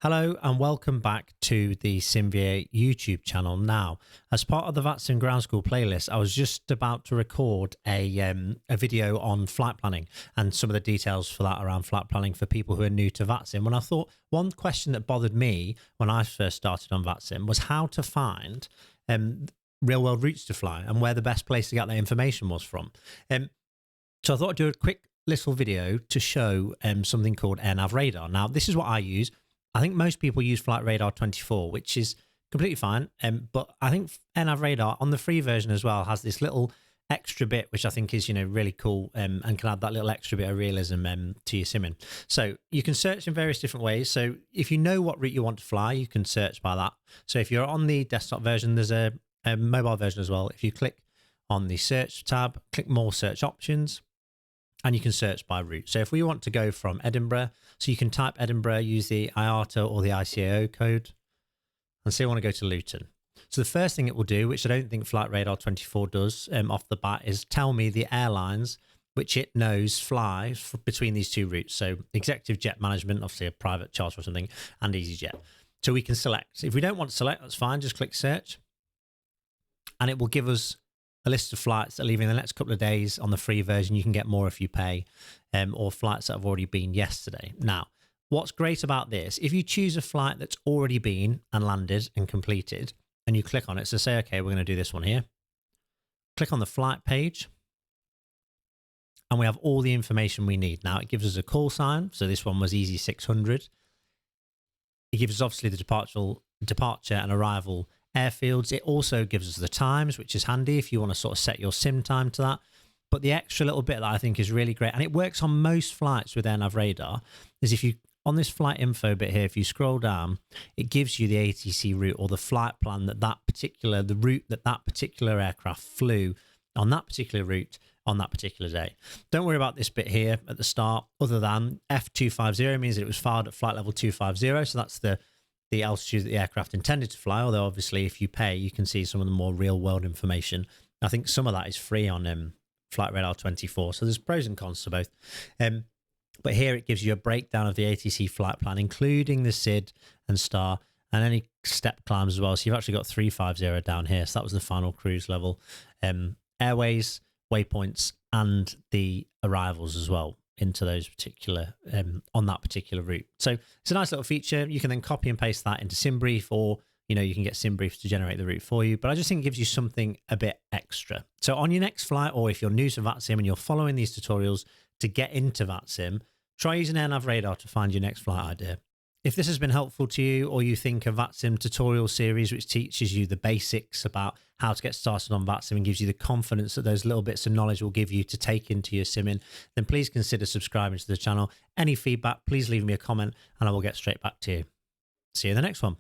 Hello and welcome back to the SimVA YouTube channel. Now, as part of the VATSIM Ground School playlist, I was just about to record a video on flight planning and some of the details for that around flight planning for people who are new to VATSIM. When I thought one question that bothered me when I first started on VATSIM was how to find real world routes to fly and where the best place to get that information was from. So I thought I'd do a quick little video to show something called AirNav Radar. Now, this is what I use. I think most people use Flight Radar 24, which is completely fine. But I think AirNav Radar on the free version as well has this little extra bit, which I think is, really cool and can add that little extra bit of realism to your simming. So you can search in various different ways. So if you know what route you want to fly, you can search by that. So if you're on the desktop version, there's a mobile version as well. If you click on the search tab, click more search options, and you can search by route. So if we want to go from Edinburgh, so you can type Edinburgh, use the IATA or the ICAO code, and say I want to go to Luton. So the first thing it will do, which I don't think Flight Radar 24 does off the bat, is tell me the airlines which it knows fly between these two routes. So Executive Jet Management, obviously a private charter or something, and EasyJet. So we can select. If we don't want to select, that's fine. Just click search, and it will give us a list of flights that are leaving the next couple of days on the free version. You can get more if you pay, or flights that have already been yesterday. Now, what's great about this, if you choose a flight that's already been and landed and completed, and you click on it, so say, okay, we're going to do this one here. Click on the flight page, and we have all the information we need. Now, it gives us a call sign. So this one was Easy 600. It gives us obviously the departure and arrival airfields. It also gives us the times, which is handy if you want to sort of set your sim time to that. But the extra little bit that I think is really great, and it works on most flights with AirNav Radar, is if you, on this flight info bit here, if you scroll down, it gives you the ATC route or the flight plan the route that particular aircraft flew on that particular route on that particular day. Don't worry about this bit here at the start, other than F250 means that it was fired at flight level 250. So that's the altitude that the aircraft intended to fly, although obviously if you pay, you can see some of the more real world information. I think some of that is free on Flight Radar 24, so there's pros and cons to both. But here it gives you a breakdown of the ATC flight plan, including the SID and STAR, and any step climbs as well. So you've actually got 350 down here, so that was the final cruise level. Airways, waypoints, and the arrivals as well into those particular on that particular route. So it's a nice little feature. You can then copy and paste that into SimBrief, or you can get SimBrief to generate the route for you. But I just think it gives you something a bit extra. So on your next flight, or if you're new to VATSIM and you're following these tutorials to get into VATSIM, try using AirNav Radar to find your next flight idea. If this has been helpful to you, or you think a VATSIM tutorial series which teaches you the basics about how to get started on VATSIM and gives you the confidence that those little bits of knowledge will give you to take into your simming, then please consider subscribing to the channel. Any feedback, please leave me a comment and I will get straight back to you. See you in the next one.